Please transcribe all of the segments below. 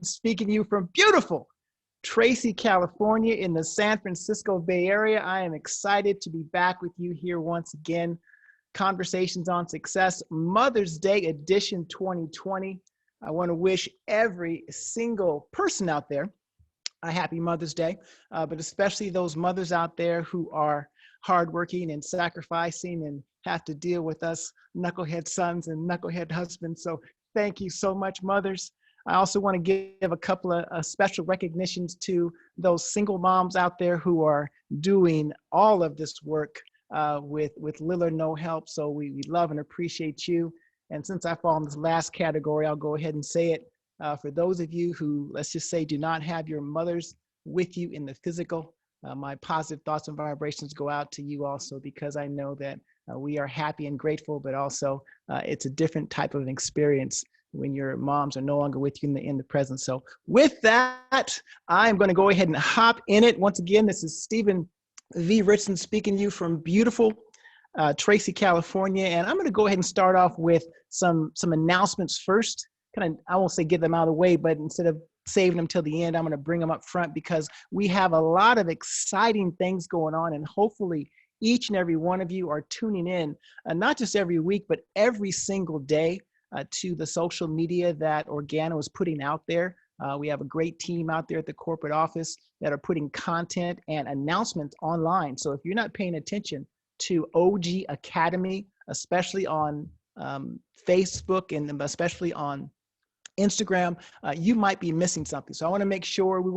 speaking to you from beautiful Tracy, California in the San Francisco Bay Area. I am excited to be back with you here once again. Conversations on Success, Mother's Day edition 2020. I want to wish every single person out there a happy Mother's Day, but especially those mothers out there who are hardworking and sacrificing and have to deal with us knucklehead sons and knucklehead husbands. So thank you so much, mothers. I also want to give a couple of special recognitions to those single moms out there who are doing all of this work with little or no help. So we love and appreciate you. And since I fall in this last category, I'll go ahead and say it. For those of you who, let's just say, do not have your mothers with you in the physical, my positive thoughts and vibrations go out to you also, because I know that we are happy and grateful, but also it's a different type of experience when your moms are no longer with you in the present. So with that, I'm going to go ahead and hop in it. Once again, this is Stephen V. Richardson speaking to you from beautiful Tracy, California. And I'm going to go ahead and start off with some announcements first. I won't say get them out of the way, but instead of saving them till the end, I'm going to bring them up front because we have a lot of exciting things going on, and hopefully each and every one of you are tuning in, not just every week, but every single day to the social media that Organo is putting out there. We have a great team out there at the corporate office that are putting content and announcements online. So if you're not paying attention to OG Academy, especially on Facebook and especially on Instagram, you might be missing something. So we want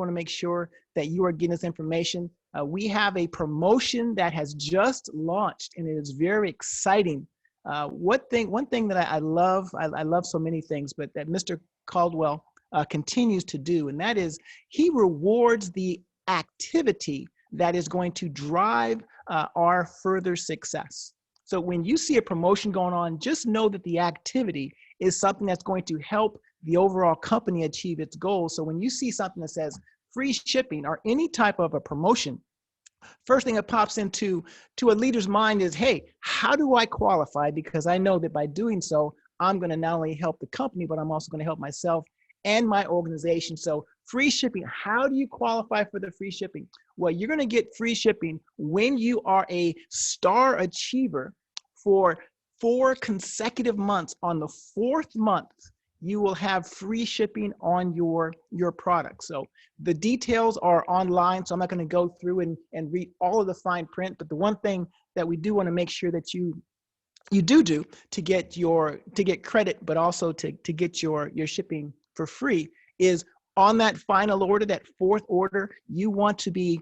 to make sure that you are getting this information. We have a promotion that has just launched, and it is very exciting. One thing that I love so many things, but that Mr. Caldwell continues to do, and that is he rewards the activity that is going to drive our further success. So when you see a promotion going on, just know that the activity is something that's going to help the overall company achieve its goals. So when you see something that says free shipping or any type of a promotion, first thing that pops into a leader's mind is, hey, how do I qualify? Because I know that by doing so, I'm going to not only help the company, but I'm also going to help myself and my organization. So free shipping, how do you qualify for the free shipping? Well, you're going to get free shipping when you are a star achiever for 4 consecutive months. On the 4th month, you will have free shipping on your product. So the details are online, so I'm not going to go through and read all of the fine print, but the one thing that we do want to make sure that you do to get credit, but also to get your shipping for free is on that final order, that 4th order, you want to be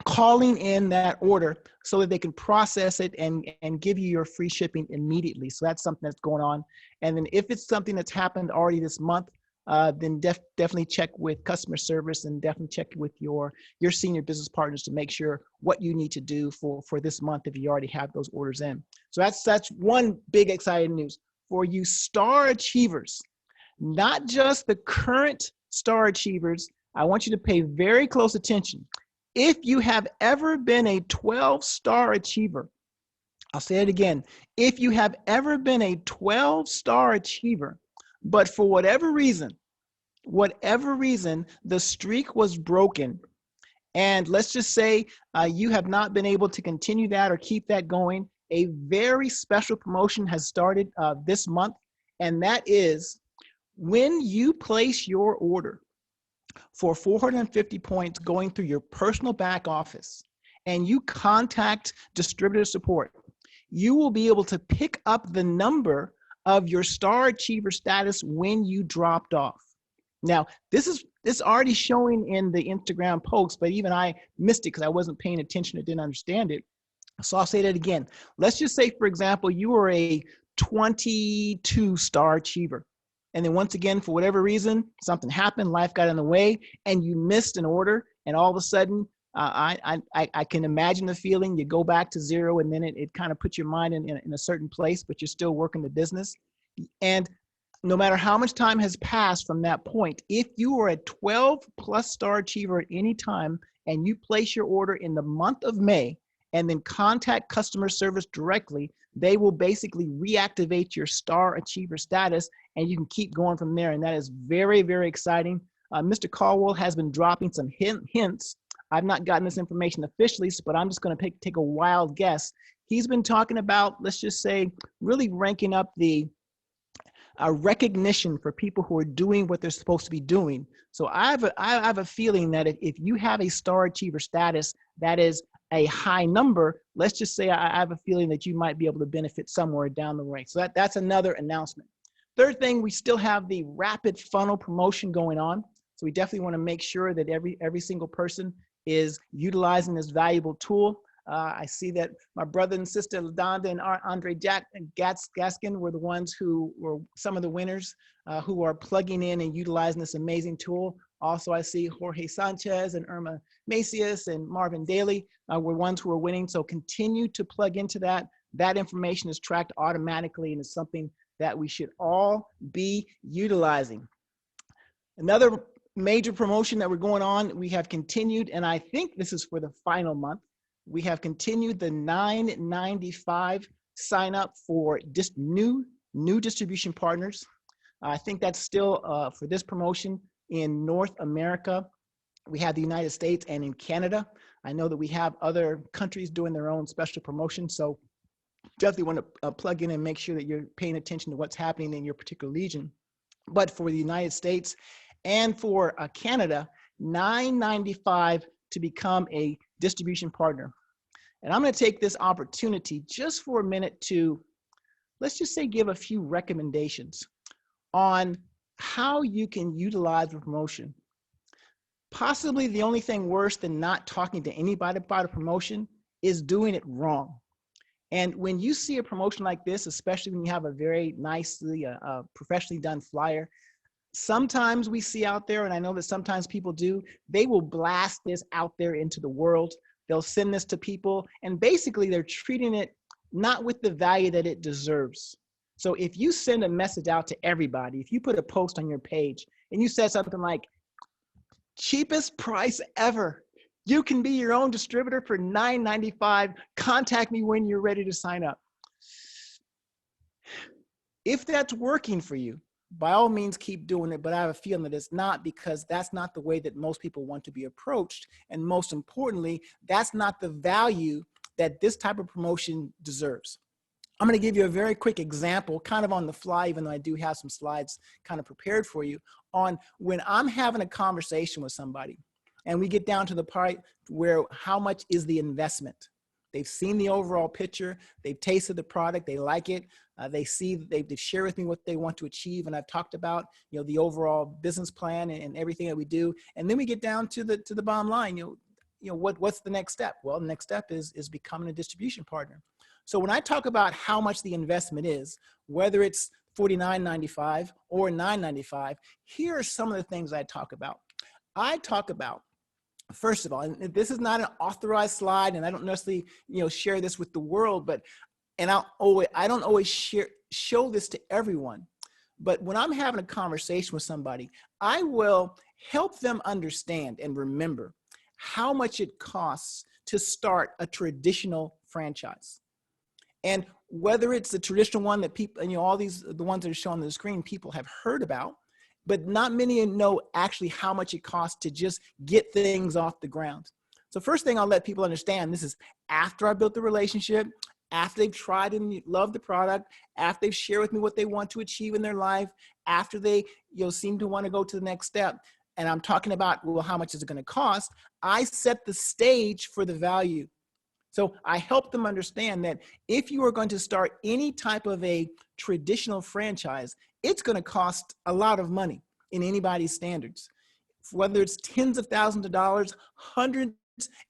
calling in that order so that they can process it and give you your free shipping immediately. So that's something that's going on. And then if it's something that's happened already this month, then definitely check with customer service and definitely check with your senior business partners to make sure what you need to do for this month if you already have those orders in. So that's one big exciting news for you star achievers, not just the current star achievers. I want you to pay very close attention. If you have ever been a 12-star achiever, I'll say it again. If you have ever been a 12-star achiever, but for whatever reason, the streak was broken, and let's just say you have not been able to continue that or keep that going, a very special promotion has started this month, and that is when you place your order for 450 points going through your personal back office and you contact distributor support, you will be able to pick up the number of your star achiever status when you dropped off. Now, this is already showing in the Instagram post, but even I missed it because I wasn't paying attention or didn't understand it. So I'll say that again. Let's just say, for example, you were a 22-star achiever. And then once again, for whatever reason, something happened, life got in the way, and you missed an order, and all of a sudden, I can imagine the feeling. You go back to 0, and then it kind of puts your mind in a certain place, but you're still working the business. And no matter how much time has passed from that point, if you are a 12+ star achiever at any time, and you place your order in the month of May, and then contact customer service directly, they will basically reactivate your Star Achiever status, and you can keep going from there. And that is very, very exciting. Mr. Caldwell has been dropping some hints. I've not gotten this information officially, but I'm just going to take a wild guess. He's been talking about, let's just say, really ranking up the recognition for people who are doing what they're supposed to be doing. So I have a feeling that if you have a Star Achiever status that is a high number, let's just say I have a feeling that you might be able to benefit somewhere down the rank. So that's another announcement. Third thing, we still have the rapid funnel promotion going on. So we definitely want to make sure that every single person is utilizing this valuable tool. I see that my brother and sister LaDonda and Andre Gaskin were the ones who were some of the winners who are plugging in and utilizing this amazing tool. Also, I see Jorge Sanchez and Irma Macias and Marvin Daly were ones who are winning. So continue to plug into that. That information is tracked automatically, and it's something that we should all be utilizing. Another major promotion that we're going on, we have continued, and I think this is for the final month. We have continued the $9.95 sign up for just new distribution partners. I think that's still for this promotion in North America. We have the United States and in Canada. I know that we have other countries doing their own special promotion. So definitely want to plug in and make sure that you're paying attention to what's happening in your particular region. But for the United States and for Canada, $9.95 to become a distribution partner. And I'm going to take this opportunity just for a minute to, let's just say, give a few recommendations on how you can utilize the promotion. Possibly the only thing worse than not talking to anybody about a promotion is doing it wrong. And when you see a promotion like this, especially when you have a very nicely, professionally done flyer, sometimes we see out there, and I know that sometimes people do, they will blast this out there into the world. They'll send this to people, and basically they're treating it not with the value that it deserves. So if you send a message out to everybody, if you put a post on your page and you said something like, cheapest price ever, you can be your own distributor for $9.95, contact me when you're ready to sign up. If that's working for you, by all means, keep doing it, but I have a feeling that it's not, because that's not the way that most people want to be approached. And most importantly, that's not the value that this type of promotion deserves. I'm going to give you a very quick example, kind of on the fly, even though I do have some slides kind of prepared for you, on when I'm having a conversation with somebody and we get down to the part where how much is the investment. They've seen the overall picture, they've tasted the product, they like it, they've shared with me what they want to achieve, and I've talked about, you know, the overall business plan and everything that we do, and then we get down to the bottom line. What's the next step? Well, the next step is becoming a distribution partner. So when I talk about how much the investment is, whether it's $49.95 or $9.95, here are some of the things I talk about. I talk about, first of all, and this is not an authorized slide, and I don't necessarily, share this with the world, but I don't always show this to everyone. But when I'm having a conversation with somebody, I will help them understand and remember how much it costs to start a traditional franchise. And whether it's the traditional one that people, all these, the ones that are shown on the screen, people have heard about, but not many know actually how much it costs to just get things off the ground. So first thing I'll let people understand, this is after I built the relationship, after they've tried and loved the product, after they've shared with me what they want to achieve in their life, after they seem to want to go to the next step. And I'm talking about, well, how much is it going to cost? I set the stage for the value. So I help them understand that if you are going to start any type of a traditional franchise, it's going to cost a lot of money in anybody's standards. Whether it's tens of thousands of dollars, hundreds,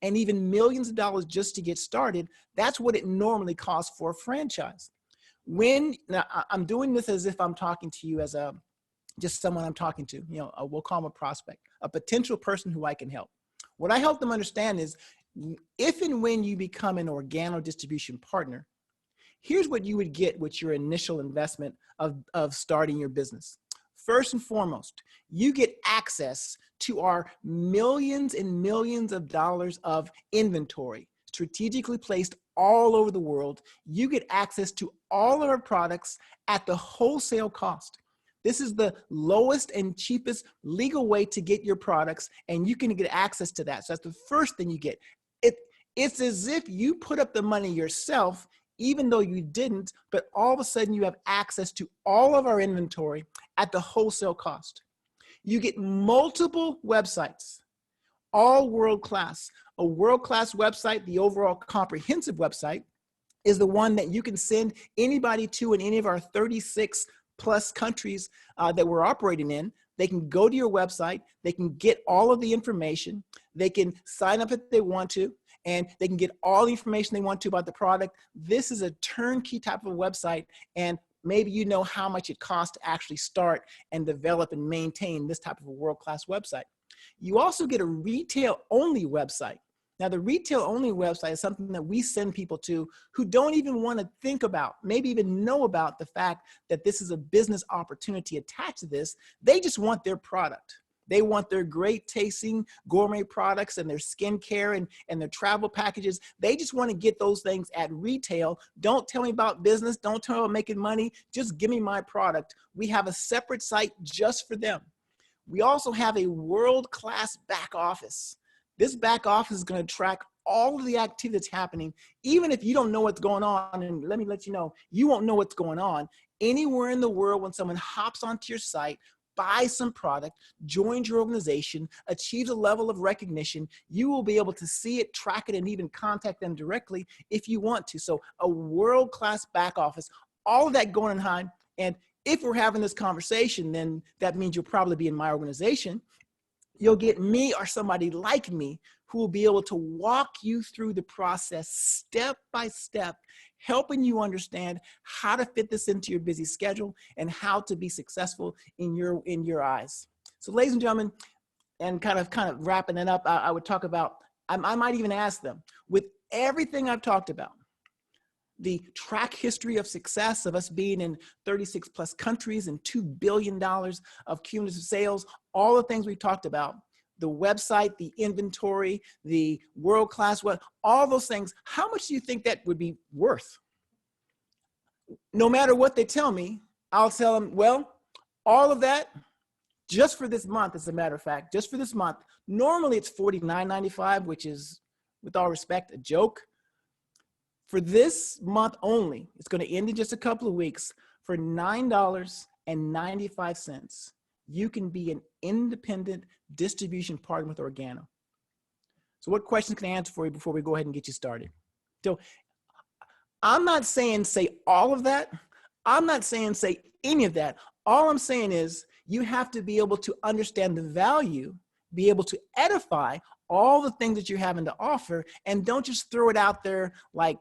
and even millions of dollars just to get started, that's what it normally costs for a franchise. Now I'm doing this as if I'm talking to you as just someone I'm talking to, we'll call them a prospect, a potential person who I can help. What I help them understand is, if and when you become an organo distribution partner, here's what you would get with your initial investment of starting your business. First and foremost, you get access to our millions and millions of dollars of inventory, strategically placed all over the world. You get access to all of our products at the wholesale cost. This is the lowest and cheapest legal way to get your products, and you can get access to that. So that's the first thing you get. It's as if you put up the money yourself, even though you didn't, but all of a sudden you have access to all of our inventory at the wholesale cost. You get multiple websites, all world-class. A world-class website, the overall comprehensive website, is the one that you can send anybody to in any of our 36 plus countries that we're operating in. They can go to your website, they can get all of the information, they can sign up if they want to, and they can get all the information they want to about the product. This is a turnkey type of website, and maybe you know how much it costs to actually start and develop and maintain this type of a world-class website. You also get a retail-only website. Now, the retail-only website is something that we send people to who don't even want to think about, maybe even know about the fact that this is a business opportunity attached to this. They just want their product. They want their great tasting gourmet products and their skincare and their travel packages. They just want to get those things at retail. Don't tell me about business. Don't tell me about making money. Just give me my product. We have a separate site just for them. We also have a world-class back office. This back office is going to track all of the activity that's happening, even if you don't know what's going on. And let me let you know, you won't know what's going on. Anywhere in the world, when someone hops onto your site, buys some product, joins your organization, achieves a level of recognition, you will be able to see it, track it, and even contact them directly if you want to. So a world-class back office, all of that going on. And if we're having this conversation, then that means you'll probably be in my organization. You'll get me or somebody like me who will be able to walk you through the process step by step, helping you understand how to fit this into your busy schedule and how to be successful in your eyes. So ladies and gentlemen, and kind of wrapping it up, I would talk about, I might even ask them, with everything I've talked about, the track history of success of us being in 36 plus countries and $2 billion of cumulative sales, all the things we've talked about, the website, the inventory, the world-class web, all those things, how much do you think that would be worth? No matter what they tell me, I'll tell them, well, all of that, just for this month, as a matter of fact, just for this month, normally it's $49.95, which is, with all respect, a joke. For this month only, it's going to end in just a couple of weeks. For $9.95, you can be an independent distribution partner with Organo. So what questions can I answer for you before we go ahead and get you started? So I'm not saying say all of that. I'm not saying say any of that. All I'm saying is you have to be able to understand the value, be able to edify all the things that you're having to offer, and don't just throw it out there like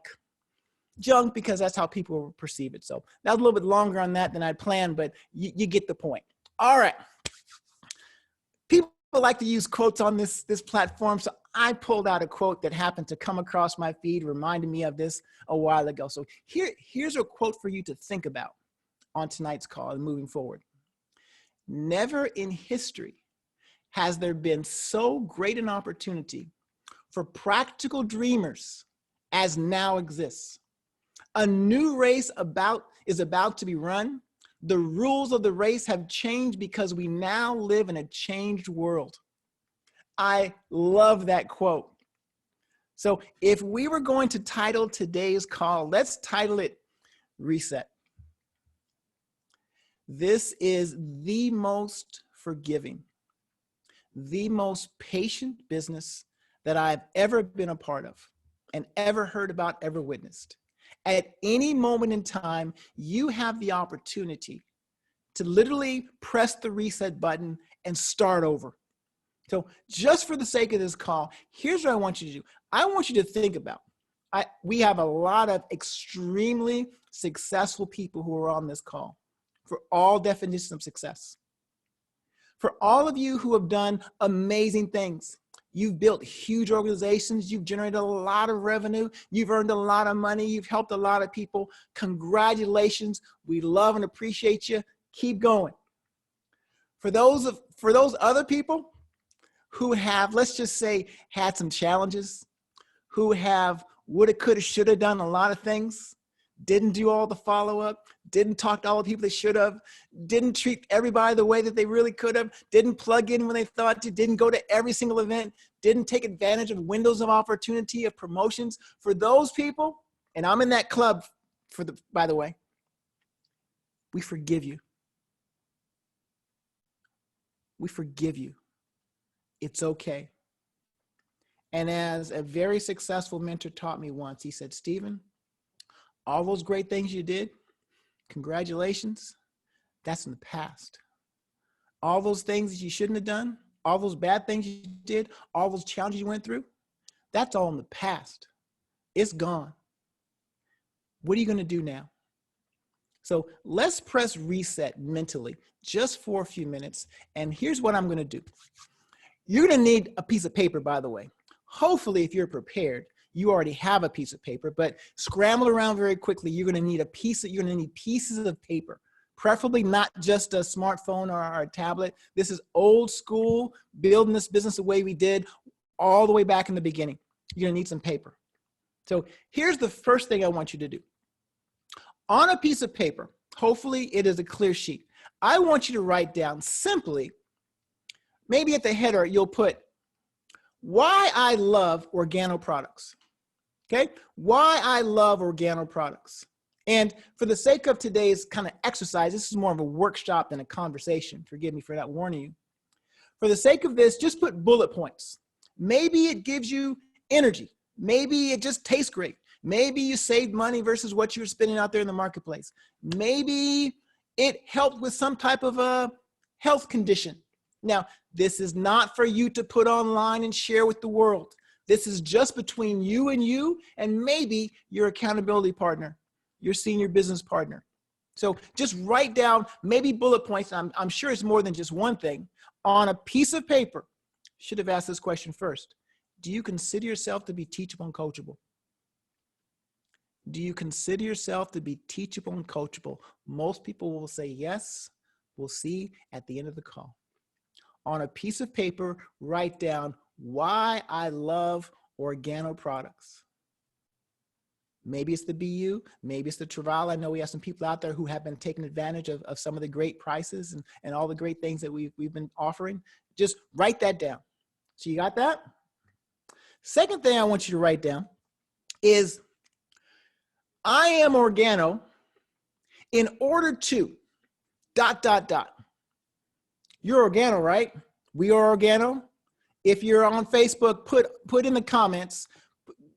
junk, because that's how people perceive it. So that was a little bit longer on that than I'd planned, but you get the point. All right. People like to use quotes on this platform, so I pulled out a quote that happened to come across my feed, reminded me of this a while ago. So here's a quote for you to think about on tonight's call and moving forward. Never in history has there been so great an opportunity for practical dreamers as now exists. A new race is about to be run. The rules of the race have changed because we now live in a changed world. I love that quote. So if we were going to title today's call, let's title it Reset. This is the most forgiving, the most patient business that I've ever been a part of and ever heard about, ever witnessed. At any moment in time, you have the opportunity to literally press the reset button and start over. So just for the sake of this call, here's what I want you to do. I want you to think about, we have a lot of extremely successful people who are on this call for all definitions of success. For all of you who have done amazing things, you've built huge organizations, you've generated a lot of revenue, you've earned a lot of money, you've helped a lot of people. Congratulations. We love and appreciate you. Keep going. For those other people who have, let's just say, had some challenges, who have woulda, coulda, shoulda done a lot of things, didn't do all the follow-up, didn't talk to all the people they should have, didn't treat everybody the way that they really could have, didn't plug in when they thought to, didn't go to every single event, didn't take advantage of windows of opportunity, of promotions. For those people, and I'm in that club, by the way, we forgive you. We forgive you. It's okay. And as a very successful mentor taught me once, he said, Stephen, all those great things you did, congratulations, that's in the past. All those things that you shouldn't have done, all those bad things you did, all those challenges you went through, that's all in the past. It's gone. What are you going to do now? So let's press reset mentally just for a few minutes. And here's what I'm going to do. You're going to need a piece of paper, by the way. Hopefully, if you're prepared, you already have a piece of paper, but scramble around very quickly. You're going to need pieces of paper, preferably not just a smartphone or a tablet. This is old school, building this business the way we did all the way back in the beginning. You're going to need some paper. So here's the first thing I want you to do. On a piece of paper, hopefully it is a clear sheet, I want you to write down simply, maybe at the header, you'll put, why I love organo products. Okay? Why I love organo products. And for the sake of today's kind of exercise, this is more of a workshop than a conversation. Forgive me for not warning you. For the sake of this, just put bullet points. Maybe it gives you energy. Maybe it just tastes great. Maybe you saved money versus what you were spending out there in the marketplace. Maybe it helped with some type of a health condition. Now, this is not for you to put online and share with the world. This is just between you and maybe your accountability partner, your senior business partner. So just write down maybe bullet points. I'm sure it's more than just one thing. On a piece of paper, should have asked this question first. Do you consider yourself to be teachable and coachable? Do you consider yourself to be teachable and coachable? Most people will say yes. We'll see at the end of the call. On a piece of paper, write down why I love organo products. Maybe it's the BU, maybe it's the Travail. I know we have some people out there who have been taking advantage of some of the great prices and all the great things that we've been offering. Just write that down. So you got that? Second thing I want you to write down is, I am organo in order to ... You're organo, right? We are organo. If you're on Facebook, put in the comments,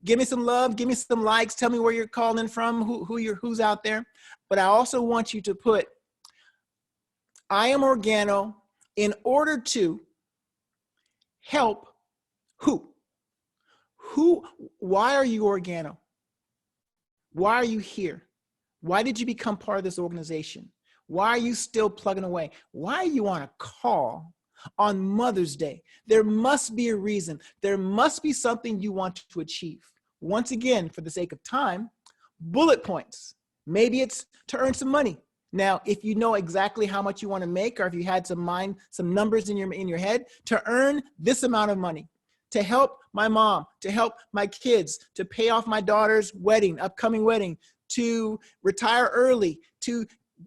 give me some love, give me some likes, tell me where you're calling from, who's out there. But I also want you to put, I am organo in order to help who? Why are you organo? Why are you here? Why did you become part of this organization? Why are you still plugging away? Why are you on a call on Mother's Day? There must be a reason. There must be something you want to achieve. Once again, for the sake of time, bullet points. Maybe it's to earn some money. Now, if you know exactly how much you want to make, or if you had some numbers in your head, to earn this amount of money, to help my mom, to help my kids, to pay off my daughter's upcoming wedding, to retire early, to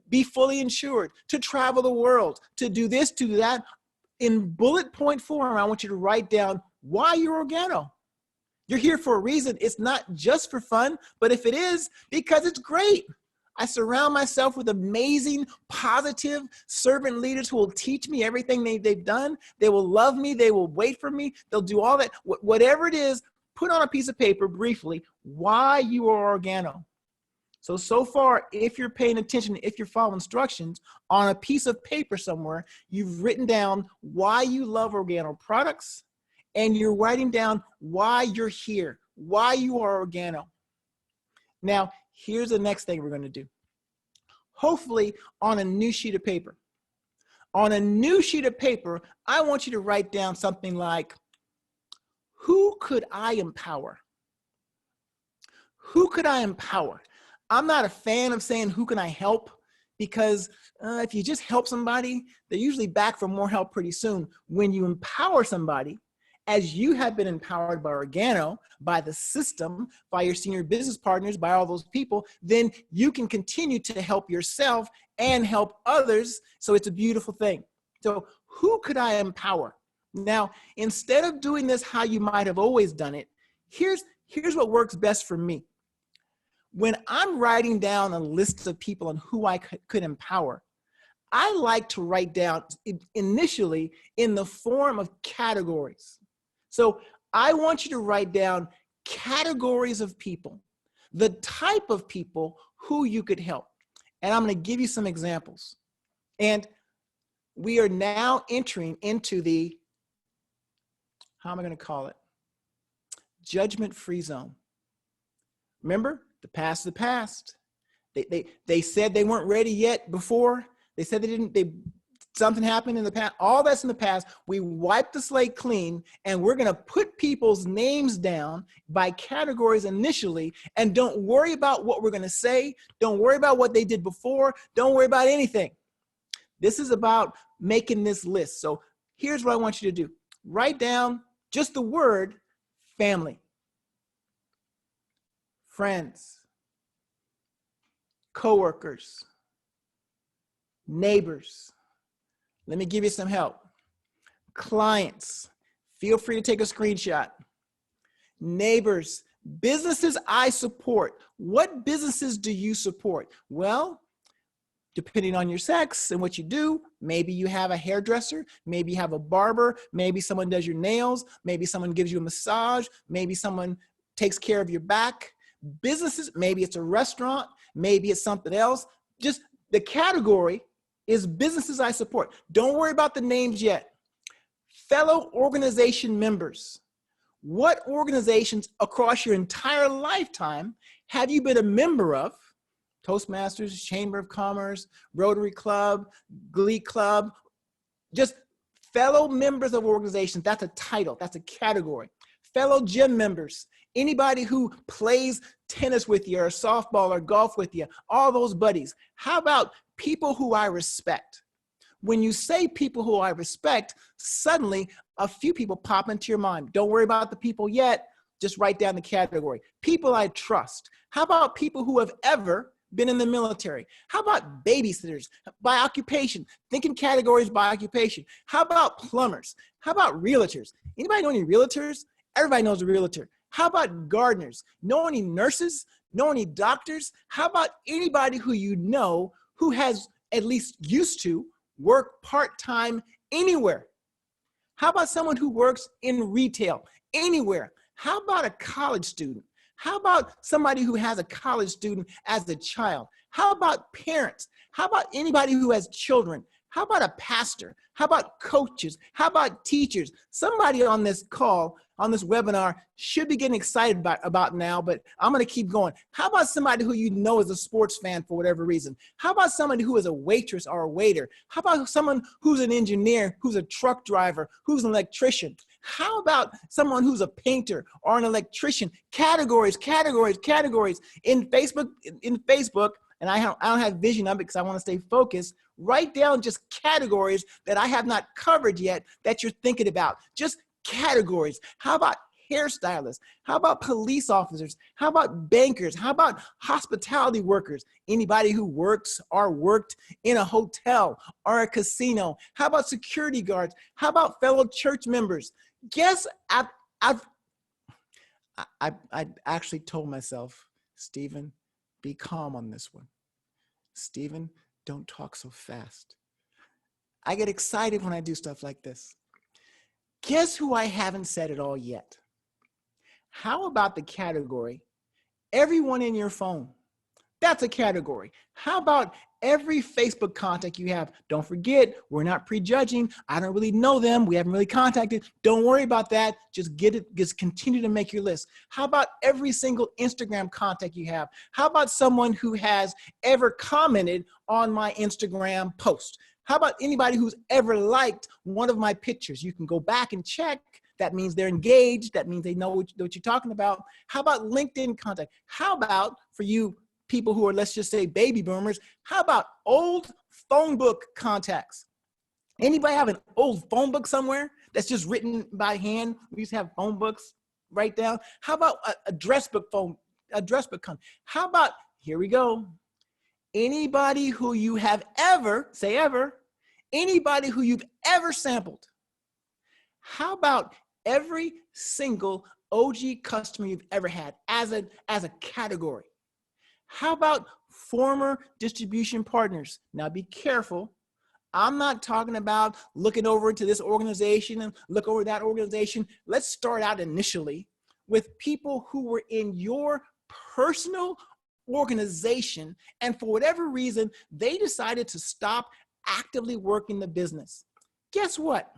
be fully insured, to travel the world, to do this, to do that. In bullet point form, I want you to write down why you're organo. You're here for a reason. It's not just for fun, but if it is, because it's great. I surround myself with amazing, positive servant leaders who will teach me everything they've done. They will love me. They will wait for me. They'll do all that. Whatever it is, put on a piece of paper briefly why you are organo. So far, if you're paying attention, if you're following instructions, on a piece of paper somewhere, you've written down why you love organo products, and you're writing down why you're here, why you are organo. Now, here's the next thing we're going to do. Hopefully on a new sheet of paper. On a new sheet of paper, I want you to write down something like, who could I empower? Who could I empower? I'm not a fan of saying, who can I help? Because if you just help somebody, they're usually back for more help pretty soon. When you empower somebody as you have been empowered by Organo, by the system, by your senior business partners, by all those people, then you can continue to help yourself and help others. So it's a beautiful thing. So who could I empower? Now, instead of doing this how you might have always done it, here's what works best for me. When I'm writing down a list of people and who I could empower, I like to write down initially in the form of categories. So I want you to write down categories of people, the type of people who you could help. And I'm going to give you some examples. And we are now entering into the, how am I going to call it? Judgment-free zone. Remember, the past is the past. They said they weren't ready yet before. They said something happened in the past. All that's in the past. We wiped the slate clean, and we're going to put people's names down by categories initially, and don't worry about what we're going to say. Don't worry about what they did before. Don't worry about anything. This is about making this list. So here's what I want you to do. Write down just the word family, friends, coworkers, neighbors. Let me give you some help. Clients, feel free to take a screenshot. Neighbors, businesses I support. What businesses do you support? Well, depending on your sex and what you do, maybe you have a hairdresser, maybe you have a barber, maybe someone does your nails, maybe someone gives you a massage, maybe someone takes care of your back. Businesses, maybe it's a restaurant, maybe it's something else. Just the category is businesses I support. Don't worry about the names yet. Fellow organization members. What organizations across your entire lifetime have you been a member of? Toastmasters, Chamber of Commerce, Rotary Club, Glee Club, just fellow members of organizations. That's a title, that's a category. Fellow gym members, anybody who plays tennis with you or softball or golf with you, all those buddies. How about people who I respect? When you say people who I respect, suddenly a few people pop into your mind. Don't worry about the people yet, just write down the category. People I trust. How about people who have ever been in the military? How about babysitters by occupation? Think in categories by occupation. How about plumbers? How about realtors? Anybody know any realtors? Everybody knows a realtor. How about gardeners? Know any nurses? Know any doctors? How about anybody who you know who has at least used to work part-time anywhere? How about someone who works in retail anywhere? How about a college student? How about somebody who has a college student as a child? How about parents? How about anybody who has children? How about a pastor? How about coaches? How about teachers? Somebody on this call, on this webinar, should be getting excited about now, but I'm going to keep going. How about somebody who you know is a sports fan for whatever reason? How about somebody who is a waitress or a waiter? How about someone who's an engineer, who's a truck driver, who's an electrician? How about someone who's a painter or an electrician? Categories, categories, categories. In Facebook, and I don't have vision of it because I want to stay focused. Write down just categories that I have not covered yet that you're thinking about. Just categories. How about hairstylists? How about police officers? How about bankers? How about hospitality workers? Anybody who works or worked in a hotel or a casino? How about security guards? How about fellow church members? Guess I actually told myself, Stephen, be calm on this one. Stephen, don't talk so fast. I get excited when I do stuff like this. Guess who I haven't said it all yet? How about the category, everyone in your phone? That's a category. How about every Facebook contact you have? Don't forget, we're not prejudging. I don't really know them. We haven't really contacted. Don't worry about that. Just get it. Just continue to make your list. How about every single Instagram contact you have? How about someone who has ever commented on my Instagram post? How about anybody who's ever liked one of my pictures? You can go back and check. That means they're engaged. That means they know what you're talking about. How about LinkedIn contact? How about for you people who are, let's just say, baby boomers, how about old phone book contacts? Anybody have an old phone book somewhere that's just written by hand? We used to have phone books write down. How about a dress book How about, here we go. Anybody who you have ever, say ever, anybody who you've ever sampled. How about every single OG customer you've ever had as a category? How about former distribution partners? Now be careful. I'm not talking about looking over to this organization and look over that organization. Let's start out initially with people who were in your personal organization, and for whatever reason, they decided to stop actively working the business. Guess what?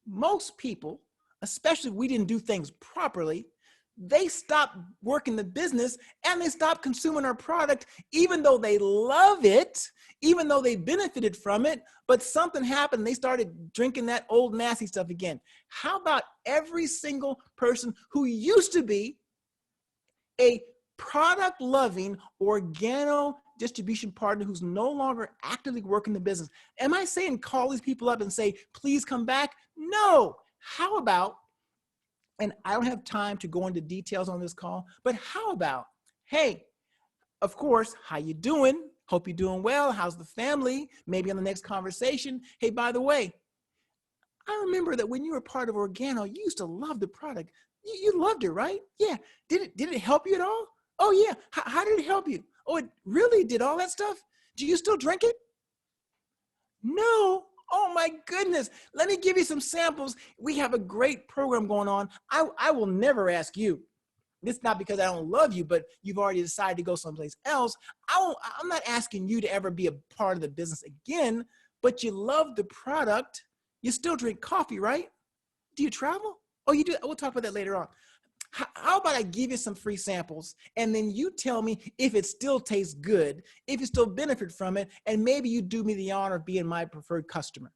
Most people, especially if we didn't do things properly, they stopped working the business and they stopped consuming our product, even though they love it, even though they benefited from it, but something happened. They started drinking that old nasty stuff again. How about every single person who used to be a product-loving organo distribution partner who's no longer actively working the business? Am I saying call these people up and say, please come back? No. How about, and I don't have time to go into details on this call, but how about, hey, of course, how you doing? Hope you're doing well. How's the family? Maybe on the next conversation. Hey, by the way, I remember that when you were part of Organo, you used to love the product. You loved it, right? Yeah. Did it help you at all? Oh yeah. How did it help you? Oh, it really did all that stuff? Do you still drink it? No. Oh my goodness. Let me give you some samples. We have a great program going on. I will never ask you. It's not because I don't love you, but you've already decided to go someplace else. I'm not asking you to ever be a part of the business again, but you love the product. You still drink coffee, right? Do you travel? Oh, you do? We'll talk about that later on. How about I give you some free samples and then you tell me if it still tastes good, if you still benefit from it, and maybe you do me the honor of being my preferred customer.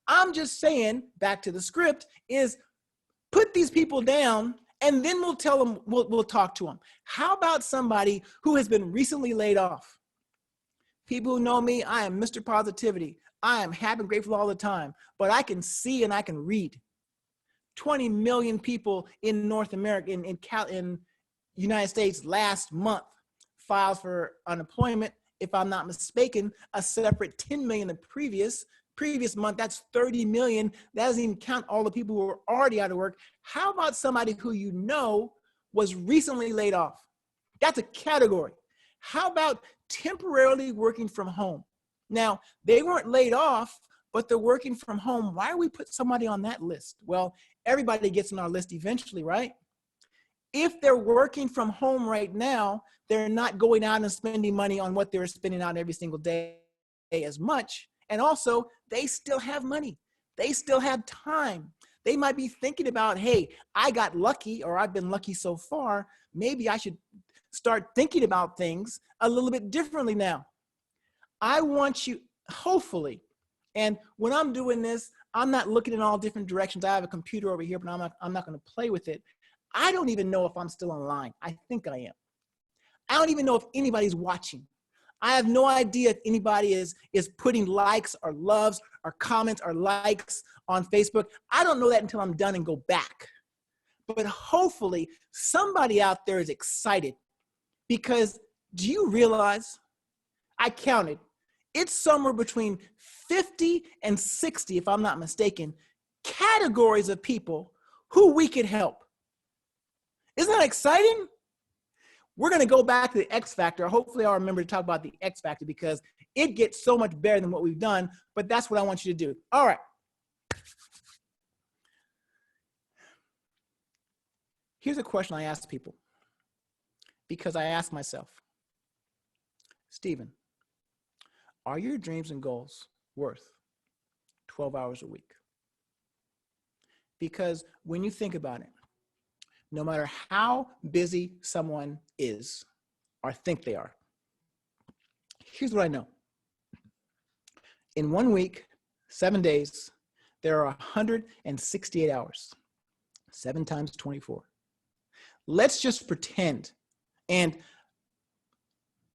I'm just saying, back to the script, is put these people down and then we'll tell them, we'll talk to them. How about somebody who has been recently laid off? People who know me, I am Mr. Positivity. I am happy and grateful all the time, but I can see and I can read. 20 million people in North America, in United States last month filed for unemployment. If I'm not mistaken, a separate 10 million the previous month. That's 30 million. That doesn't even count all the people who are already out of work. How about somebody who you know was recently laid off? That's a category. How about temporarily working from home? Now, they weren't laid off, but they're working from home. Why do we put somebody on that list? Well, everybody gets on our list eventually, right? If they're working from home right now, they're not going out and spending money on what they're spending out every single day as much. And also, they still have money. They still have time. They might be thinking about, hey, I got lucky, or I've been lucky so far. Maybe I should start thinking about things a little bit differently now. I want you, hopefully, and when I'm doing this, I'm not looking in all different directions. I have a computer over here, but I'm not going to play with it. I don't even know if I'm still online. I think I am. I don't even know if anybody's watching. I have no idea if anybody is putting likes or loves or comments or likes on Facebook. I don't know that until I'm done and go back. But hopefully somebody out there is excited, because do you realize, I counted, it's somewhere between 50 and 60, if I'm not mistaken, categories of people who we could help. Isn't that exciting? We're going to go back to the X Factor. Hopefully I'll remember to talk about the X Factor, because it gets so much better than what we've done, but that's what I want you to do. All right. Here's a question I ask people, because I ask myself, Stephen, are your dreams and goals worth 12 hours a week? Because when you think about it, no matter how busy someone is or think they are, here's what I know. In 1 week, 7 days, there are 168 hours, 7 times 24. Let's just pretend, and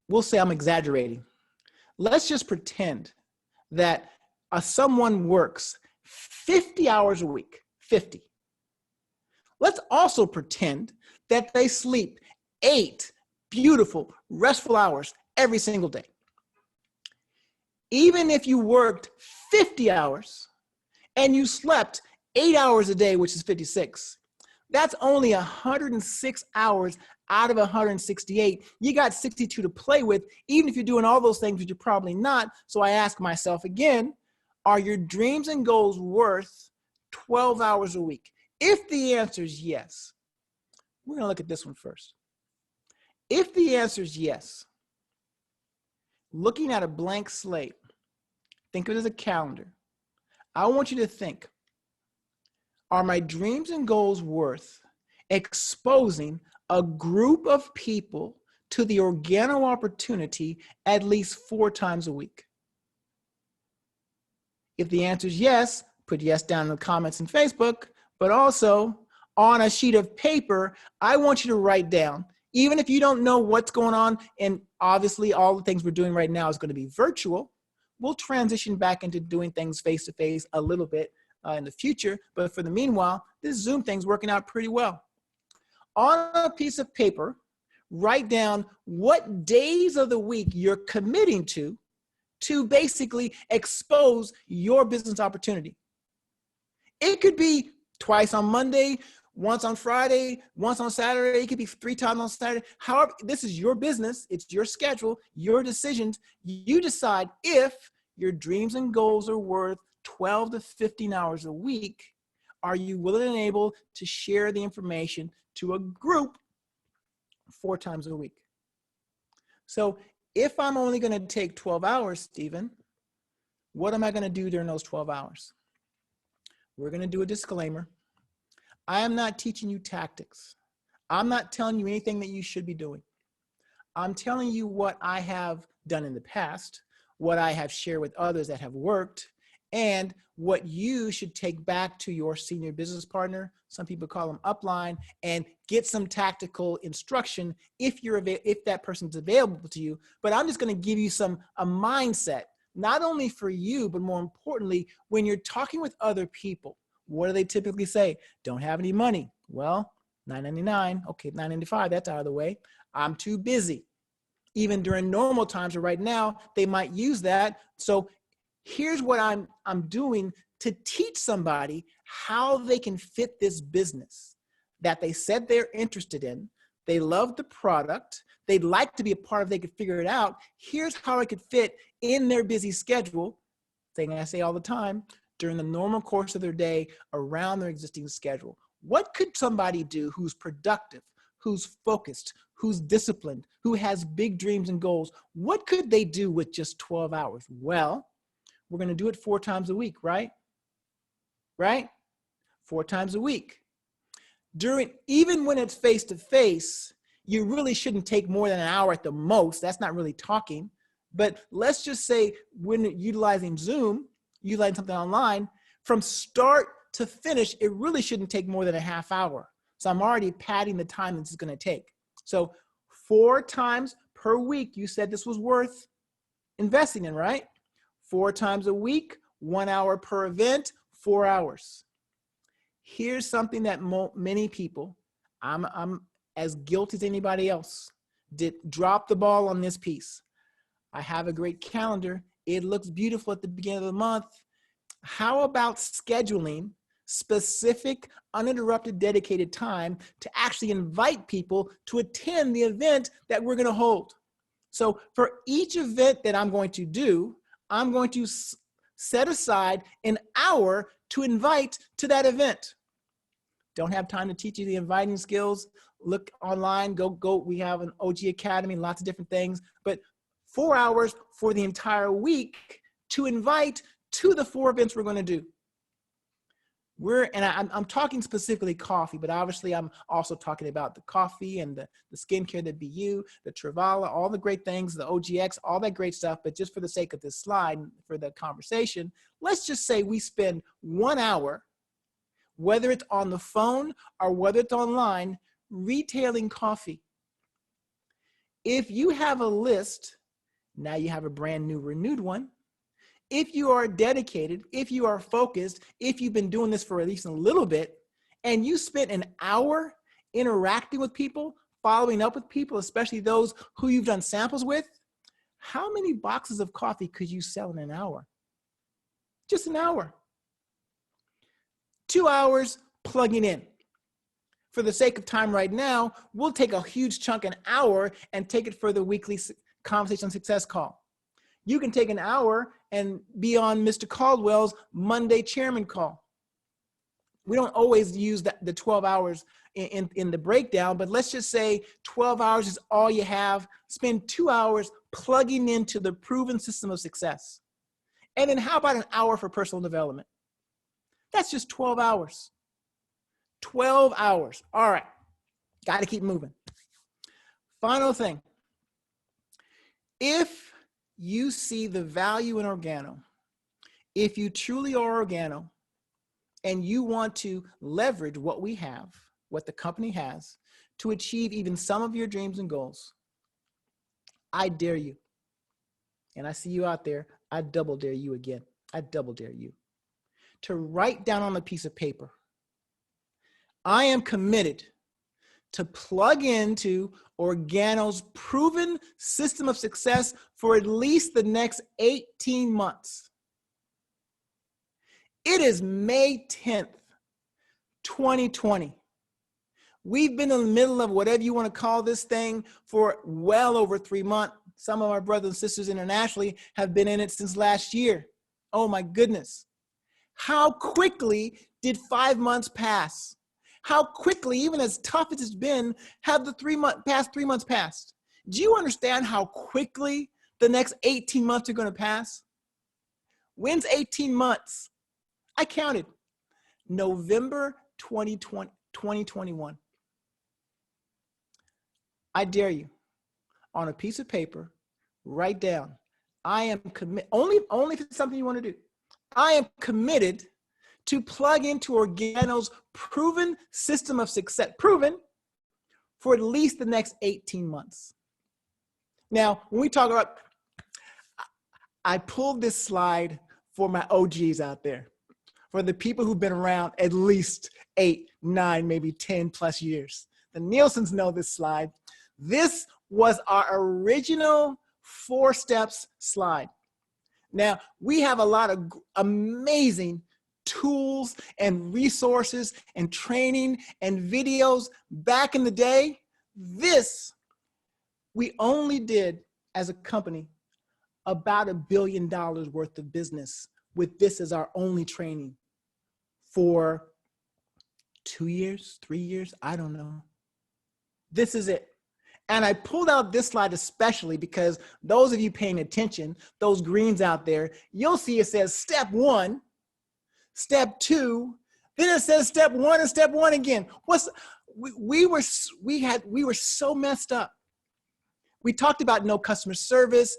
we'll say I'm exaggerating. Let's just pretend that someone works 50 hours a week, 50. Let's also pretend that they sleep 8 beautiful, restful hours every single day. Even if you worked 50 hours and you slept 8 hours a day, which is 56, that's only 106 hours out of 168. You got 62 to play with, even if you're doing all those things, which you're probably not. So I ask myself again, are your dreams and goals worth 12 hours a week? If the answer is yes, we're going to look at this one first. If the answer is yes, looking at a blank slate, think of it as a calendar. I want you to think, are my dreams and goals worth exposing a group of people to the organo opportunity at least 4 times a week? If the answer is yes, put yes down in the comments in Facebook, but also on a sheet of paper, I want you to write down, even if you don't know what's going on, and obviously all the things we're doing right now is going to be virtual. We'll transition back into doing things face-to-face a little bit in the future, but for the meanwhile, this Zoom thing's working out pretty well. On a piece of paper, write down what days of the week you're committing to basically expose your business opportunity. It could be twice on Monday, once on Friday, once on Saturday. It could be 3 times on Saturday. However, this is your business. It's your schedule, your decisions. You decide if your dreams and goals are worth 12 to 15 hours a week. Are you willing and able to share the information to a group 4 times a week? So if I'm only going to take 12 hours, Stephen, what am I going to do during those 12 hours? We're going to do a disclaimer. I am not teaching you tactics. I'm not telling you anything that you should be doing. I'm telling you what I have done in the past, what I have shared with others that have worked, and what you should take back to your senior business partner, some people call them upline, and get some tactical instruction if that person's available to you. But I'm just going to give you a mindset, not only for you, but more importantly, when you're talking with other people. What do they typically say? Don't have any money. Well, $9.99. Okay, $9.95. That's out of the way. I'm too busy. Even during normal times or right now, they might use that. So here's what I'm doing to teach somebody how they can fit this business that they said they're interested in. They love the product. They'd like to be a part of it. They could figure it out. Here's how it could fit in their busy schedule. Thing I say all the time, during the normal course of their day around their existing schedule. What could somebody do who's productive, who's focused, who's disciplined, who has big dreams and goals? What could they do with just 12 hours? Well, we're going to do it 4 times a week, right? Right? 4 times a week. Even when it's face-to-face, you really shouldn't take more than an hour at the most. That's not really talking. But let's just say when utilizing Zoom, utilizing something online, from start to finish, it really shouldn't take more than a half hour. So I'm already padding the time this is going to take. So 4 times per week, you said this was worth investing in, right? 4 times a week, 1 hour per event, 4 hours. Here's something that many people, I'm as guilty as anybody else, did drop the ball on this piece. I have a great calendar. It looks beautiful at the beginning of the month. How about scheduling specific, uninterrupted, dedicated time to actually invite people to attend the event that we're going to hold? So for each event that I'm going to do, I'm going to set aside an hour to invite to that event. Don't have time to teach you the inviting skills. Look online, go. We have an OG Academy, lots of different things, but 4 hours for the entire week to invite to the 4 events we're going to do. I'm talking specifically coffee, but obviously I'm also talking about the coffee and the skincare, the BU, the Travala, all the great things, the OGX, all that great stuff. But just for the sake of this slide, for the conversation, let's just say we spend 1 hour, whether it's on the phone or whether it's online, retailing coffee. If you have a list, now you have a brand new renewed one. if you are dedicated, if you are focused, if you've been doing this for at least a little bit, and you spent an hour interacting with people, following up with people, especially those who you've done samples with, how many boxes of coffee could you sell in an hour? Just an hour. 2 hours plugging in. For the sake of time right now, we'll take a huge chunk, an hour, and take it for the weekly Conversation on Success call. You can take an hour and be on Mr. Caldwell's Monday chairman call. We don't always use the 12 hours in the breakdown, but let's just say 12 hours is all you have. Spend 2 hours plugging into the proven system of success. And then how about an hour for personal development? That's just 12 hours. 12 hours. All right. Got to keep moving. Final thing. If you see the value in Organo, if you truly are Organo, and you want to leverage what we have, what the company has, to achieve even some of your dreams and goals, I dare you. And I see you out there. I double dare you again. I double dare you to write down on a piece of paper, I am committed to plug into Organo's proven system of success for at least the next 18 months. It is May 10th, 2020. We've been in the middle of whatever you want to call this thing for well over 3 months. Some of our brothers and sisters internationally have been in it since last year. Oh my goodness. How quickly did 5 months pass? How quickly, even as tough as it's been, have the past 3 months passed? Do you understand how quickly the next 18 months are going to pass? When's 18 months? I counted. November 2021. I dare you, on a piece of paper, write down, I am committed, only if it's something you want to do. I am committed to plug into Organo's proven system of success, proven for at least the next 18 months. Now, when we talk about, I pulled this slide for my OGs out there, for the people who've been around at least 8, 9, maybe 10 plus years. The Nielsen's know this slide. This was our original 4 steps slide. Now, we have a lot of amazing tools and resources and training and videos. Back in the day, this, we only did as a company about $1 billion worth of business with this as our only training for 2 years, 3 years, I don't know. This is it. And I pulled out this slide especially because those of you paying attention, those greens out there, you'll see it says step 1, step 2, then it says step 1 and step 1 again. We were so messed up. We talked about no customer service.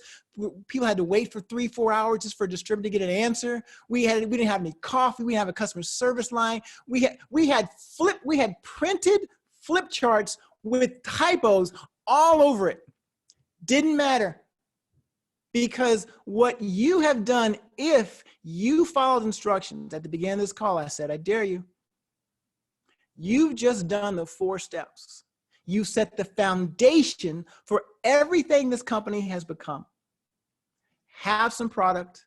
People had to wait for 3-4 hours just for a distributor to get an answer. We didn't have any coffee. We didn't have a customer service line. We had printed flip charts with typos all over it. Didn't matter, because what you have done, if you followed instructions at the beginning of this call, I said, I dare you. You've just done the 4 steps. You set the foundation for everything this company has become. Have some product,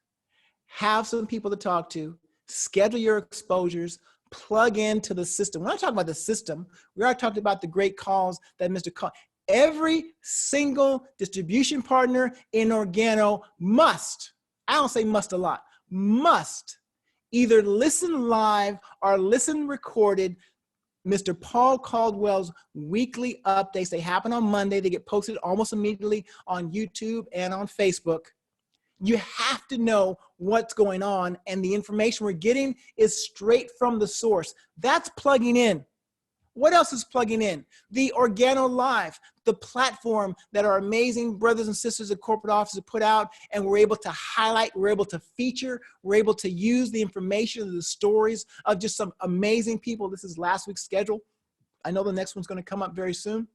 have some people to talk to, schedule your exposures, plug into the system. When I talk about the system, we are talking about the great calls that every single distribution partner in Organo must, I don't say must a lot, must either listen live or listen recorded. Mr. Paul Caldwell's weekly updates, they happen on Monday. They get posted almost immediately on YouTube and on Facebook. You have to know what's going on, and the information we're getting is straight from the source. That's plugging in. What else is plugging in? The Organo Live, the platform that our amazing brothers and sisters at corporate offices put out, and we're able to highlight, we're able to feature, we're able to use the information, the stories of just some amazing people. This is last week's schedule. I know the next one's going to come up very soon.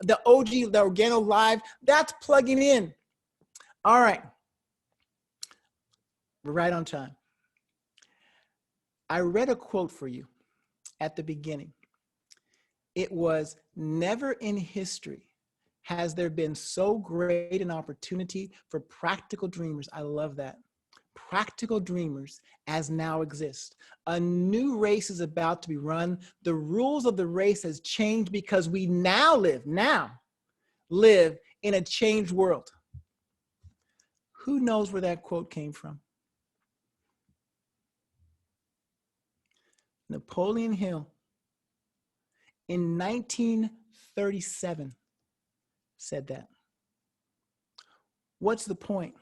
The Organo Live, that's plugging in. All right. We're right on time. I read a quote for you at the beginning. It was, never in history has there been so great an opportunity for practical dreamers. I love that. Practical dreamers as now exist. A new race is about to be run. The rules of the race has changed because we now live in a changed world. Who knows where that quote came from? Napoleon Hill in 1937 said that. What's the point?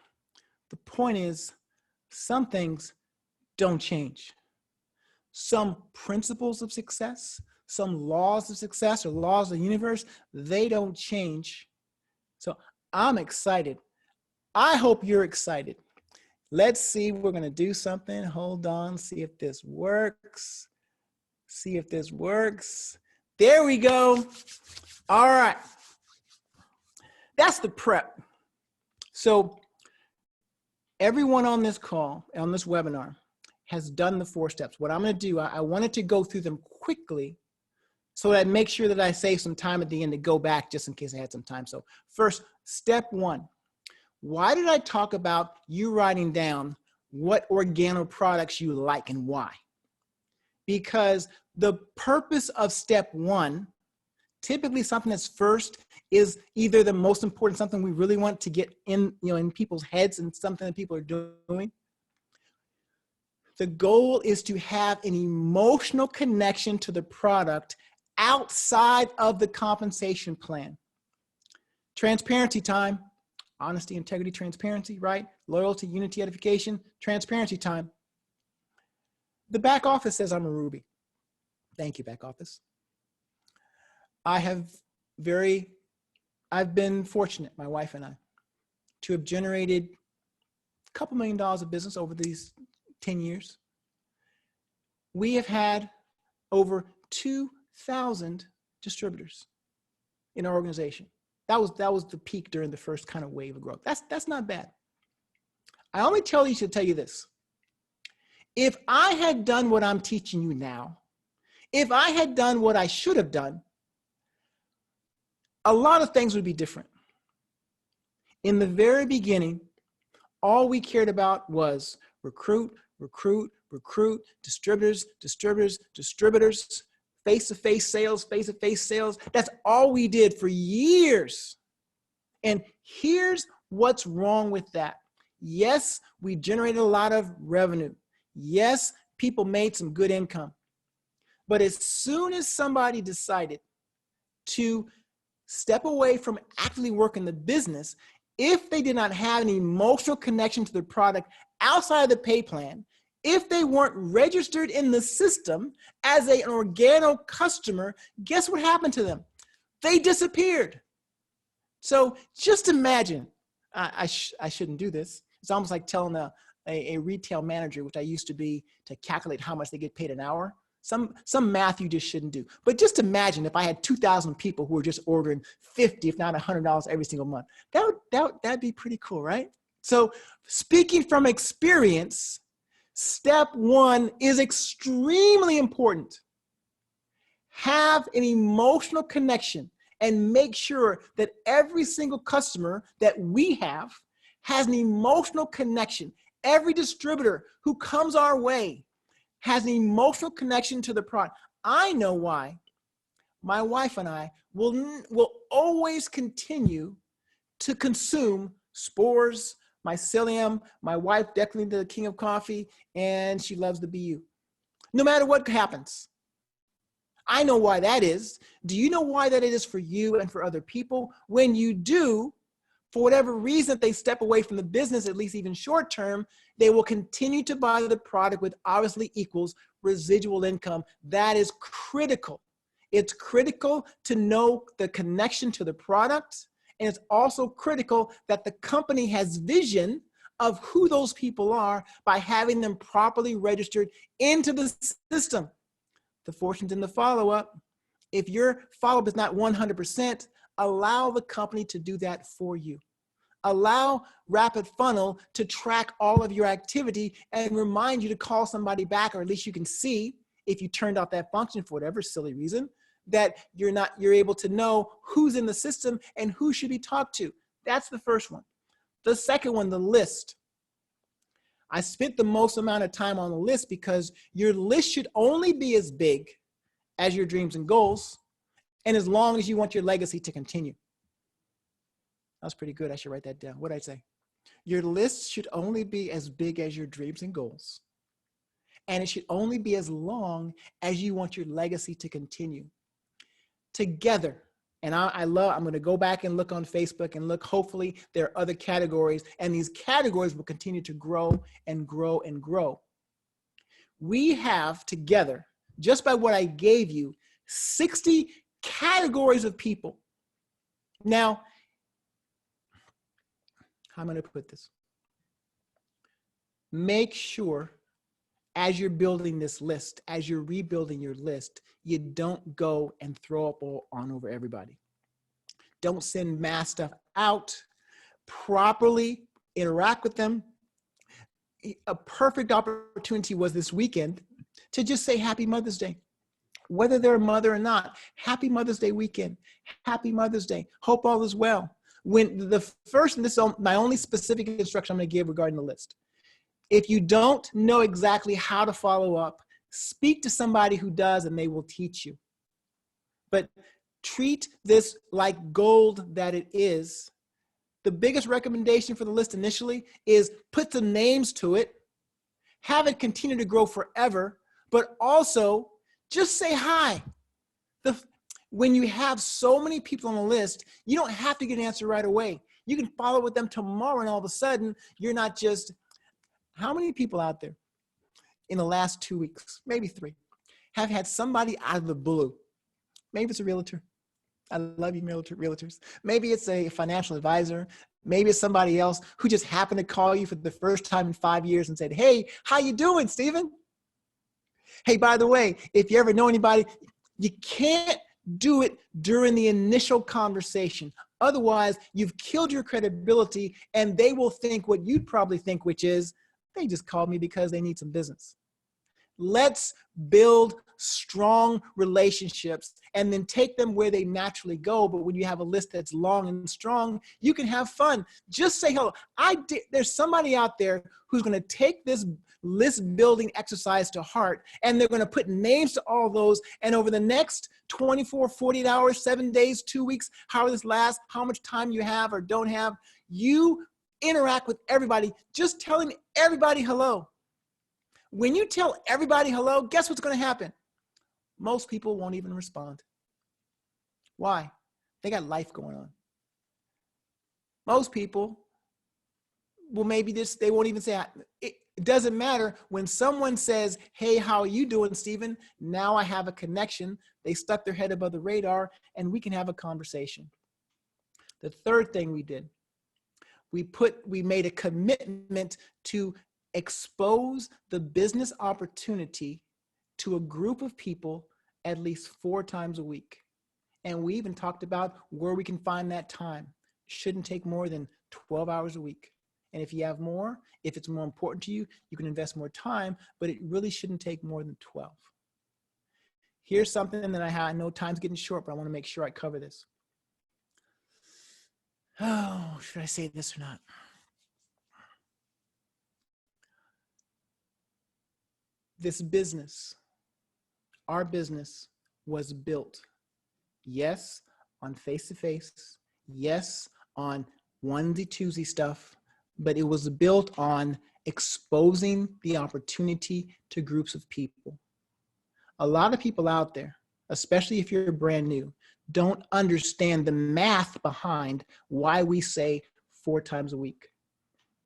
The point is, some things don't change. Some principles of success, some laws of success or laws of the universe, they don't change. So I'm excited. I hope you're excited. Let's see, we're going to do something. Hold on, see if this works. See if this works. There we go. All right. That's the prep. So everyone on this call, on this webinar, has done the 4 steps. What I'm going to do, I wanted to go through them quickly so that I make sure that I save some time at the end to go back just in case I had some time. So first, step 1. Why did I talk about you writing down what organo products you like and why? Because the purpose of step 1, typically something that's first, is either the most important, something we really want to get in, in people's heads and something that people are doing. The goal is to have an emotional connection to the product outside of the compensation plan. Transparency time, honesty, integrity, transparency, right? Loyalty, unity, edification, transparency time. The back office says I'm a Ruby. Thank you, back office. I've been fortunate, my wife and I, to have generated a couple $1 million of business over these 10 years. We have had over 2,000 distributors in our organization. That was the peak during the first kind of wave of growth. That's not bad. I only tell you to tell you this. If I had done what I'm teaching you now, if I had done what I should have done, a lot of things would be different. In the very beginning, all we cared about was recruit, recruit, recruit, distributors, distributors, distributors, face-to-face sales, face-to-face sales. That's all we did for years. And here's what's wrong with that. Yes, we generated a lot of revenue. Yes, people made some good income. But as soon as somebody decided to step away from actively working the business, if they did not have an emotional connection to the product outside of the pay plan, if they weren't registered in the system as an organo customer, guess what happened to them? They disappeared. So just imagine, I shouldn't do this. It's almost like telling a retail manager, which I used to be, to calculate how much they get paid an hour. Some math you just shouldn't do. But just imagine if I had 2,000 people who were just ordering $50, if not $100 every single month. That'd be pretty cool, right? So speaking from experience, step 1 is extremely important. Have an emotional connection and make sure that every single customer that we have has an emotional connection. Every distributor who comes our way has an emotional connection to the product. I know why. My wife and I will always continue to consume spores, mycelium. My wife definitely the king of coffee, and she loves the BU. No matter what happens. I know why that is. Do you know why that is for you and for other people? When you do, for whatever reason, they step away from the business, at least even short term, they will continue to buy the product, which obviously equals residual income. That is critical. It's critical to know the connection to the product. And it's also critical that the company has vision of who those people are by having them properly registered into the system. The fortune's in the follow-up. If your follow-up is not 100%, allow the company to do that for you. Allow Rapid Funnel to track all of your activity and remind you to call somebody back, or at least you can see if you turned off that function for whatever silly reason, that you're able to know who's in the system and who should be talked to. That's the first one. The second one, the list. I spent the most amount of time on the list because your list should only be as big as your dreams and goals, and as long as you want your legacy to continue. That was pretty good. I should write that down. What did I say? Your list should only be as big as your dreams and goals, and it should only be as long as you want your legacy to continue. Together, and I'm going to go back and look on Facebook and look, hopefully there are other categories, and these categories will continue to grow and grow and grow. We have together, just by what I gave you, 60 categories of people. Now, how am I going to put this? Make sure as you're building this list, as you're rebuilding your list, you don't go and throw up on over everybody. Don't send mass stuff out. Properly interact with them. A perfect opportunity was this weekend to just say Happy Mother's Day. Whether they're a mother or not, Happy Mother's Day weekend. Happy Mother's Day. Hope all is well. When the first, and this is my only specific instruction I'm going to give regarding the list. If you don't know exactly how to follow up, speak to somebody who does and they will teach you. But treat this like gold that it is. The biggest recommendation for the list initially is put some names to it, have it continue to grow forever, but also just say hi. When you have so many people on the list, you don't have to get an answer right away. You can follow with them tomorrow, and all of a sudden, you're not just, how many people out there in the last 2 weeks, maybe 3, have had somebody out of the blue? Maybe it's a realtor. I love you, realtors. Maybe it's a financial advisor. Maybe it's somebody else who just happened to call you for the first time in 5 years and said, hey, how you doing, Stephen? Hey, by the way, if you ever know anybody, you can't do it during the initial conversation. Otherwise, you've killed your credibility, and they will think what you'd probably think, which is, they just called me because they need some business. Let's build strong relationships and then take them where they naturally go. But when you have a list that's long and strong, you can have fun. Just say hello. There's somebody out there who's going to take this list building exercise to heart, and they're going to put names to all those. And over the next 24, 48 hours, 7 days, 2 weeks, however this lasts, how much time you have or don't have, you interact with everybody, just telling everybody hello. When you tell everybody hello, guess what's going to happen? Most people won't even respond. Why? They got life going on. Most people will maybe just, they won't even say, it doesn't matter. When someone says, hey, how are you doing, Stephen? Now I have a connection. They stuck their head above the radar, and we can have a conversation. The third thing we did, we made a commitment to expose the business opportunity to a group of people at least 4 times a week. And we even talked about where we can find that time. It shouldn't take more than 12 hours a week. And if you have more, if it's more important to you, you can invest more time, but it really shouldn't take more than 12. Here's something that I know time's getting short, but I want to make sure I cover this. Oh, should I say this or not? This business, our business, was built, yes, on face-to-face, yes, on onesie-twosie stuff, but it was built on exposing the opportunity to groups of people. A lot of people out there, especially if you're brand new, don't understand the math behind why we say 4 times a week.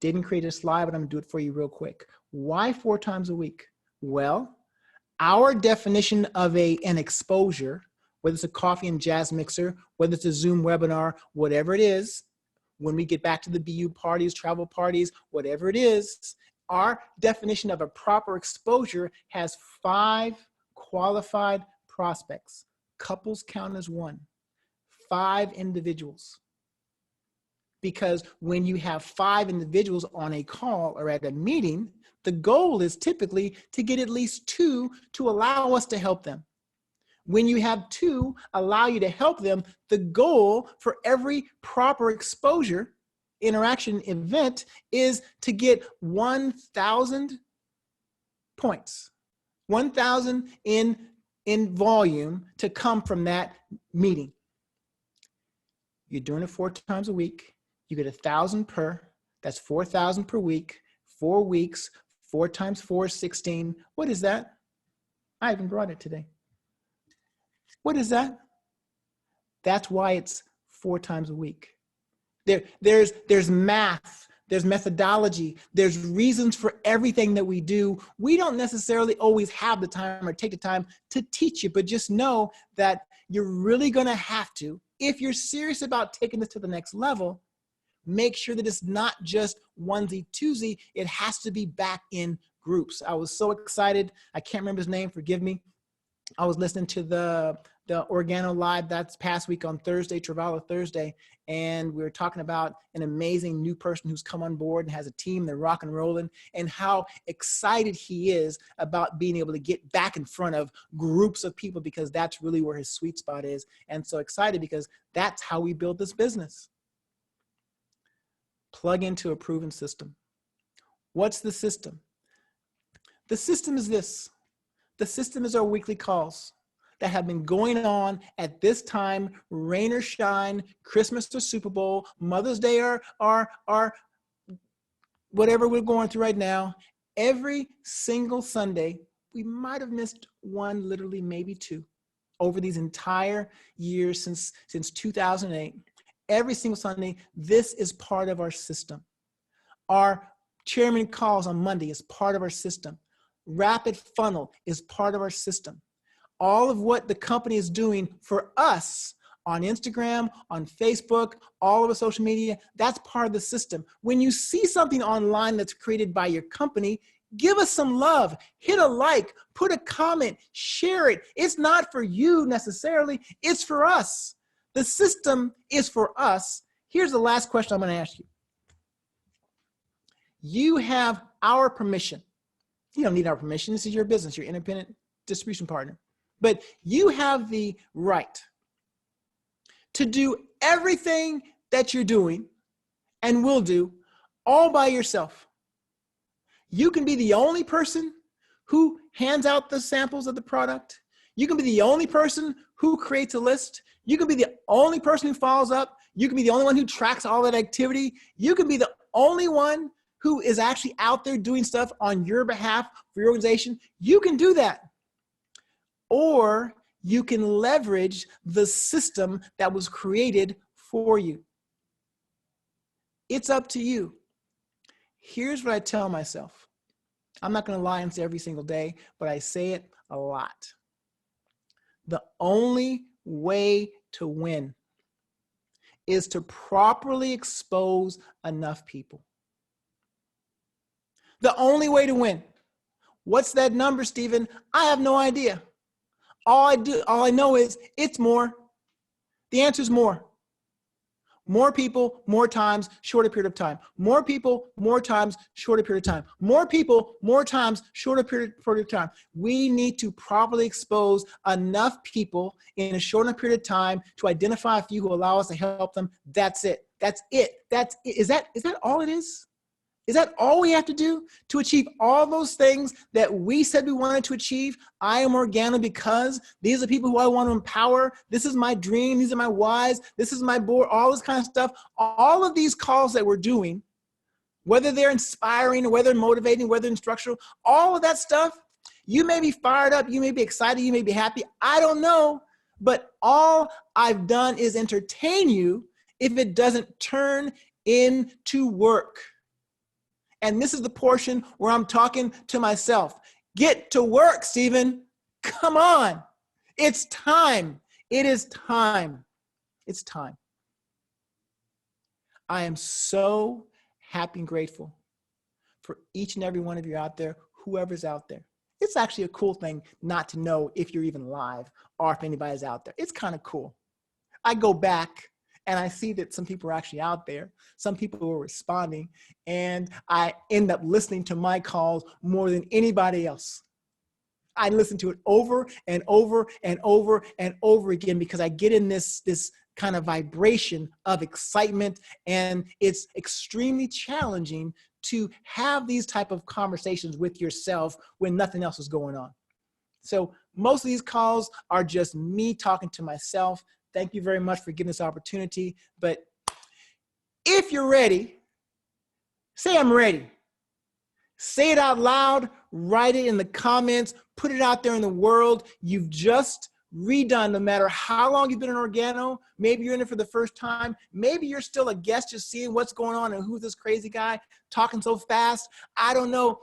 Didn't create a slide, but I'm gonna do it for you real quick. Why 4 times a week? Well, our definition of an exposure, whether it's a coffee and jazz mixer, whether it's a Zoom webinar, whatever it is, when we get back to the BU parties, travel parties, whatever it is, our definition of a proper exposure has 5 qualified prospects. Couples count as 1. 5 individuals. because when you have 5 individuals on a call or at a meeting, the goal is typically to get at least 2 to allow us to help them. When you have 2 allow you to help them, the goal for every proper exposure interaction event is to get 1,000 points, 1,000 in volume to come from that meeting. You're doing it 4 times a week. You get 1,000 per. That's 4,000 per week. 4 weeks. 4 times 4 is 16. What is that? I haven't brought it today. What is that? That's why it's 4 times a week. There's math. There's methodology. There's reasons for everything that we do. We don't necessarily always have the time or take the time to teach you, but just know that you're really going to have to, if you're serious about taking this to the next level, make sure that it's not just onesie twosie. It has to be back in groups. I was so excited. I can't remember his name. Forgive me. I was listening to the Organo Live that's past week on Thursday, Travala Thursday, and we were talking about an amazing new person who's come on board and has a team, they're rock and rolling, and how excited he is about being able to get back in front of groups of people, because that's really where his sweet spot is. And so excited because that's how we build this business. Plug into a proven system. What's the system? The system is this. The system is our weekly calls that have been going on at this time, rain or shine, Christmas or Super Bowl, Mother's Day or whatever we're going through right now. Every single Sunday, we might have missed 1, literally maybe 2, over these entire years since 2008. Every single Sunday, this is part of our system. Our chairman calls on Monday is part of our system. Rapid funnel is part of our system. All of what the company is doing for us on Instagram, on Facebook, all over social media, that's part of the system. When you see something online that's created by your company, give us some love, hit a like, put a comment, share it. It's not for you necessarily, it's for us. The system is for us. Here's the last question I'm going to ask you. You have our permission. You don't need our permission. This is your business, your independent distribution partner. But you have the right to do everything that you're doing and will do all by yourself. You can be the only person who hands out the samples of the product. You can be the only person who creates a list. You can be the only person who follows up. You can be the only one who tracks all that activity. You can be the only one who is actually out there doing stuff on your behalf for your organization. You can do that. Or you can leverage the system that was created for you. It's up to you. Here's what I tell myself. I'm not going to lie and say every single day, but I say it a lot. The only way to win is to properly expose enough people. The only way to win. What's that number, Stephen? I have no idea. All I know is it's more. The answer is more. More people, more times, shorter period of time. More people, more times, shorter period of time. More people, more times, shorter period of time. We need to properly expose enough people in a shorter period of time to identify a few who allow us to help them. That's it. That's it. That's it. Is that all it is? Is that all we have to do to achieve all those things that we said we wanted to achieve? I am Organo because these are people who I want to empower. This is my dream. These are my whys. This is my board, all this kind of stuff. All of these calls that we're doing, whether they're inspiring or whether they're motivating, whether they're instructional, all of that stuff, you may be fired up. You may be excited. You may be happy. I don't know. But all I've done is entertain you if it doesn't turn into work. And this is the portion where I'm talking to myself. Get to work, Stephen. Come on. It's time. It is time. It's time. I am so happy and grateful for each and every one of you out there, whoever's out there. It's actually a cool thing not to know if you're even live or if anybody's out there. It's kind of cool. I go back and I see that some people are actually out there. Some people are responding, and I end up listening to my calls more than anybody else. I listen to it over and over and over and over again because I get in this kind of vibration of excitement, and it's extremely challenging to have these type of conversations with yourself when nothing else is going on. So most of these calls are just me talking to myself. Thank you very much for giving this opportunity. But if you're ready, say I'm ready. Say it out loud, write it in the comments, put it out there in the world. You've just redone, no matter how long you've been in Organo. Maybe you're in it for the first time. Maybe you're still a guest just seeing what's going on and who's this crazy guy talking so fast. I don't know.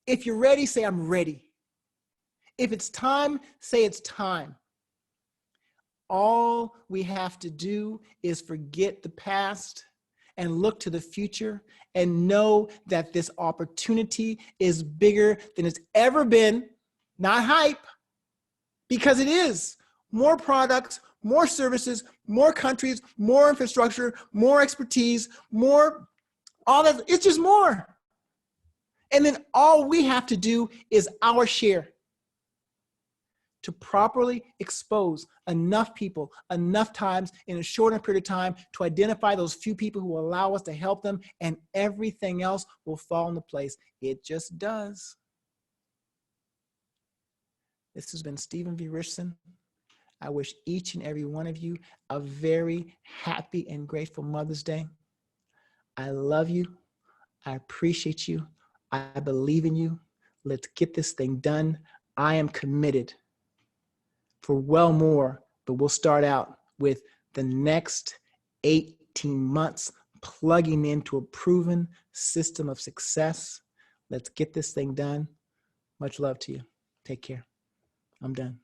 If you're ready, say I'm ready. If it's time, say it's time. All we have to do is forget the past and look to the future and know that this opportunity is bigger than it's ever been. Not hype, because it is. More products, more services, more countries, more infrastructure, more expertise, more, all that. It's just more. And then all we have to do is our share to properly expose enough people, enough times in a short enough period of time to identify those few people who will allow us to help them, and everything else will fall into place. It just does. This has been Stephen V. Richardson. I wish each and every one of you a very happy and grateful Mother's Day. I love you. I appreciate you. I believe in you. Let's get this thing done. I am committed for well more, but we'll start out with the next 18 months plugging into a proven system of success. Let's get this thing done. Much love to you. Take care. I'm done.